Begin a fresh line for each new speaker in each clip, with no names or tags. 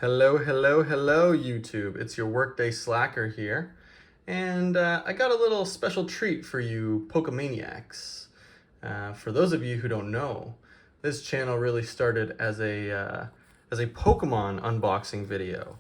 Hello, hello, hello, YouTube. It's your Workday Slacker here. And I got a little special treat for you Pokemaniacs. For those of you who don't know, this channel really started as a Pokemon unboxing video.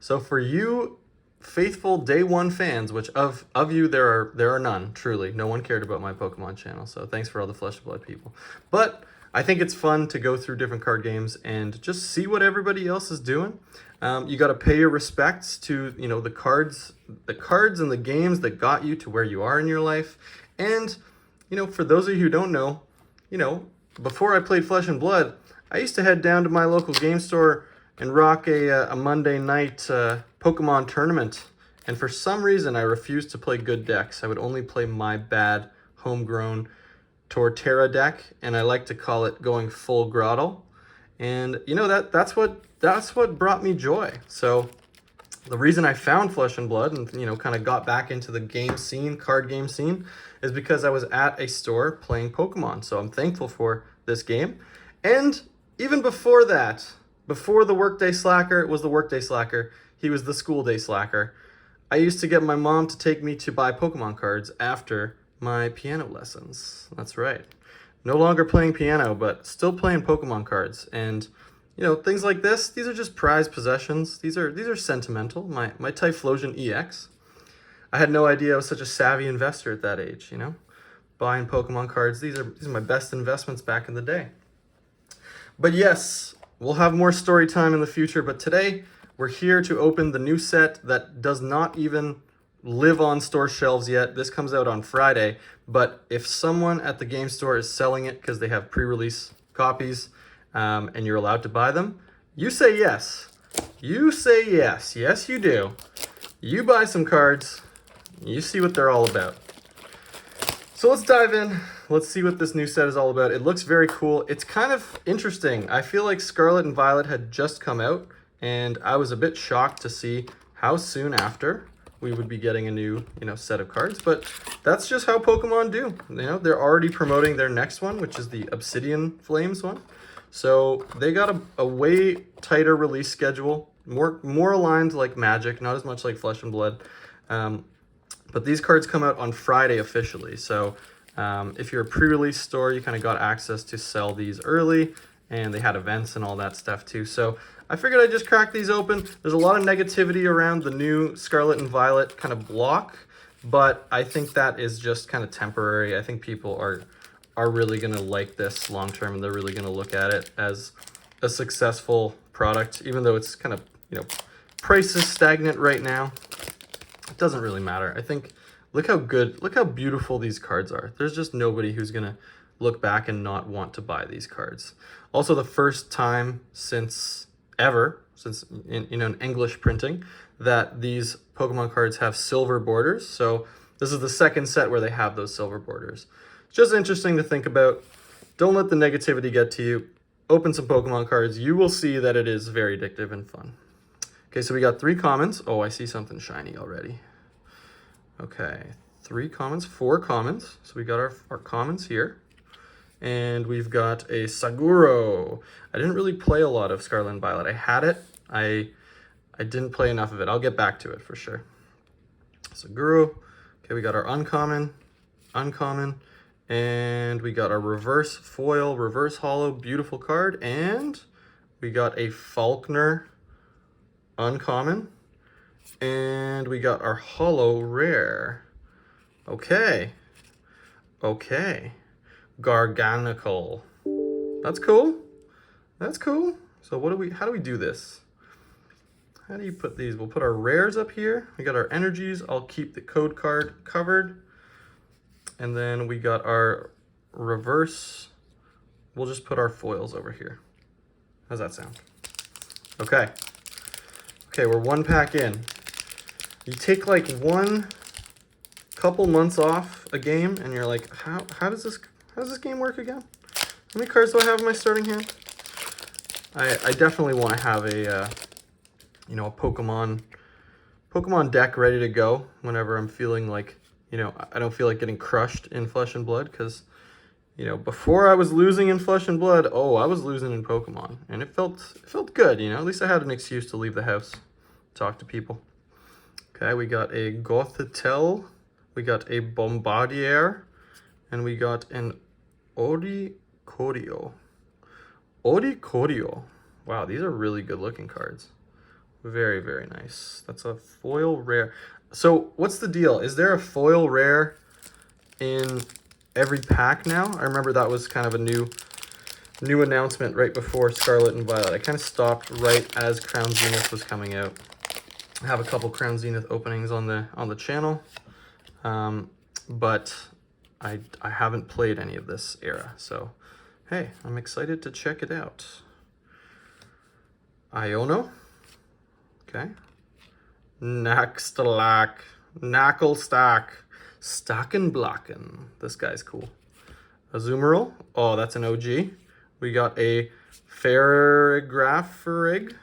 So for you faithful day one fans, which of you there are none, truly. No one cared about my Pokemon channel, so thanks for all the Flesh and Blood people. But I think it's fun to go through different card games and just see what everybody else is doing. You got to pay your respects to the cards and the games that got you to where you are in your life. And for those of you who don't know, before I played Flesh and Blood, I used to head down to my local game store and rock a Monday night Pokemon tournament. And for some reason, I refused to play good decks. I would only play my bad homegrown Torterra deck, and I like to call it going full Grottle. And that's what brought me joy. So the reason I found Flesh and Blood and kind of got back into the card game scene, is because I was at a store playing Pokemon. So I'm thankful for this game. And even before that, before the Workday Slacker was the Workday Slacker, he was the School Day Slacker. I used to get my mom to take me to buy Pokemon cards after my piano lessons. That's right. No longer playing piano, but still playing Pokemon cards. And things like this, these are just prized possessions. These are sentimental. My Typhlosion EX. I had no idea I was such a savvy investor at that age, buying Pokemon cards. These are my best investments back in the day. But yes, we'll have more story time in the future, but today we're here to open the new set that does not even live on store shelves yet. This comes out on Friday, but if someone at the game store is selling it because they have pre-release copies and you're allowed to buy them, you say yes. You say yes. Yes, you do. You buy some cards. You see what they're all about. So let's dive in. Let's see what this new set is all about. It looks very cool. It's kind of interesting. I feel like Scarlet and Violet had just come out, and I was a bit shocked to see how soon after we would be getting a new, set of cards. But that's just how Pokemon do. They're already promoting their next one, which is the Obsidian Flames one. So they got a way tighter release schedule, more aligned like Magic, not as much like Flesh and Blood. But these cards come out on Friday officially. So if you're a pre-release store, you kind of got access to sell these early, and they had events and all that stuff too. So I figured I'd just crack these open. There's a lot of negativity around the new Scarlet and Violet kind of block, but I think that is just kind of temporary. I think people are really going to like this long term, and they're really going to look at it as a successful product, even though it's kind of, price is stagnant right now. It doesn't really matter. I think, look how beautiful these cards are. There's just nobody who's going to look back and not want to buy these cards. Also, the first time since in English printing that these Pokemon cards have silver borders. So this is the second set where they have those silver borders. It's just interesting to think about. Don't let the negativity get to you. Open some Pokemon cards. You will see that it is very addictive and fun. Okay, so we got 3 commons. Oh, I see something shiny already. Okay, 3 commons, 4 commons. So we got our commons here. And we've got a Saguro. I didn't really play a lot of Scarlet and Violet. I had it. I didn't play enough of it. I'll get back to it for sure. Saguro. Okay, we got our uncommon, and we got our reverse foil, reverse holo, beautiful card, and we got a Faulkner uncommon, and we got our holo rare. Okay. Garganical. That's cool. So how do we do this? How do you put these? We'll put our rares up here. We got our energies. I'll keep the code card covered. And then we got our reverse. We'll just put our foils over here. How's that sound? Okay, we're 1 pack in. You take like couple months off a game and you're like, how does this game work again? How many cards do I have in my starting hand? I definitely want to have a Pokemon deck ready to go whenever I'm feeling like, I don't feel like getting crushed in Flesh and Blood, because, You know, before I was losing in Flesh and Blood, oh, I was losing in Pokemon. And it felt good, you know. At least I had an excuse to leave the house, talk to people. Okay, we got a Gothitelle, we got a Bombardier, and we got an Oricorio. Oricorio. Wow, these are really good looking cards. Very, very nice. That's a foil rare. So what's the deal? Is there a foil rare in every pack now? I remember that was kind of a new announcement right before Scarlet and Violet. I kind of stopped right as Crown Zenith was coming out. I have a couple Crown Zenith openings on the channel, but I haven't played any of this era. So hey, I'm excited to check it out. Iono. Okay. Naxtalak. Knucklestack. Stocken Blocken. This guy's cool. Azumarill. Oh, that's an OG. We got a Farigiraffarig.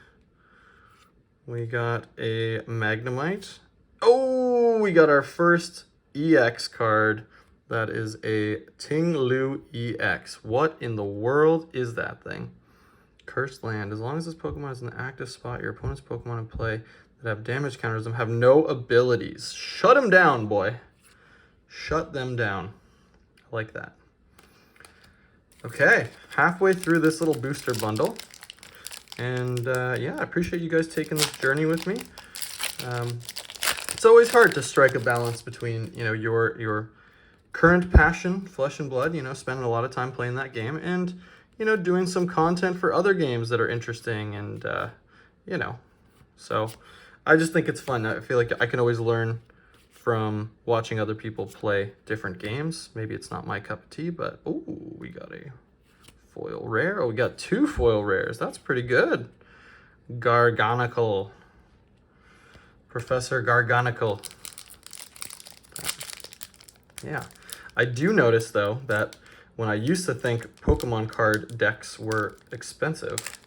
We got a Magnemite. Oh, we got our first EX card. That is a Ting-Lu EX. What in the world is that thing? Cursed Land. As long as this Pokemon is in the active spot, your opponent's Pokemon in play that have damage counters them have no abilities. Shut them down, boy. Shut them down. I like that. Okay, halfway through this little booster bundle. And yeah, I appreciate you guys taking this journey with me. It's always hard to strike a balance between, you know, your current passion, Flesh and Blood, you know, spending a lot of time playing that game, and, you know, doing some content for other games that are interesting, and, you know, so I just think it's fun. I feel like I can always learn from watching other people play different games. Maybe it's not my cup of tea, but, oh, we got a foil rare. Oh, we got two foil rares. That's pretty good. Garganicle. Professor Garganicle. Yeah. I do notice, though, that when I used to think Pokemon card decks were expensive,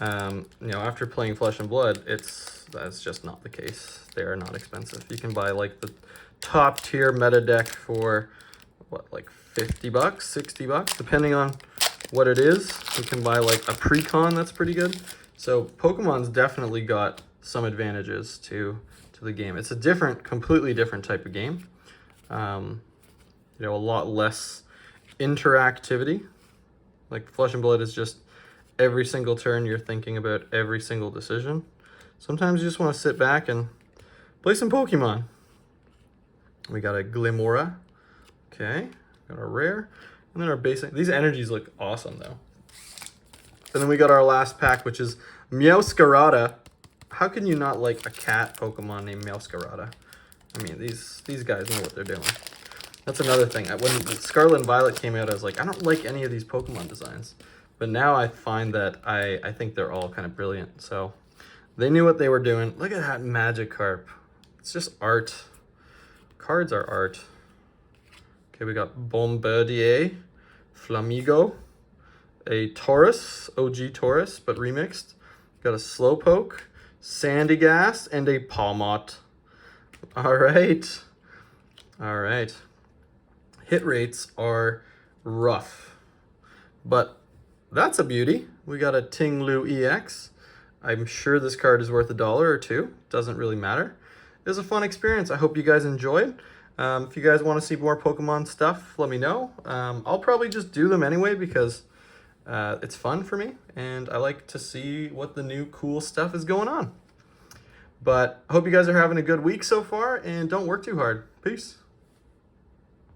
you know, after playing Flesh and Blood, that's just not the case. They are not expensive. You can buy like the top tier meta deck for what, like 50 bucks, 60 bucks, depending on what it is. You can buy like a precon that's pretty good. So Pokemon's definitely got some advantages to the game. It's a completely different type of game. You know, a lot less interactivity. Like Flesh and Blood is just every single turn you're thinking about every single decision. Sometimes you just want to sit back and play some Pokemon. We got a Glimora. Okay, got our rare. And then our basic. These energies look awesome, though. And then we got our last pack, which is Meowscarada. How can you not like a cat Pokemon named Meowscarada? I mean, these guys know what they're doing. That's another thing. When Scarlet and Violet came out, I was like, I don't like any of these Pokemon designs. But now I find that I think they're all kind of brilliant. So they knew what they were doing. Look at that Magikarp. It's just art. Cards are art. Okay, we got Bombardier, Flamigo, a Taurus, OG Taurus, but remixed. Got a Slowpoke, Sandygast, and a Palmot. All right. All right. Hit rates are rough, but that's a beauty. We got a Ting-Lu EX. I'm sure this card is worth $1 or $2. Doesn't really matter. It was a fun experience. I hope you guys enjoyed. If you guys want to see more Pokemon stuff, let me know. I'll probably just do them anyway because it's fun for me, and I like to see what the new cool stuff is going on. But I hope you guys are having a good week so far, and don't work too hard. Peace.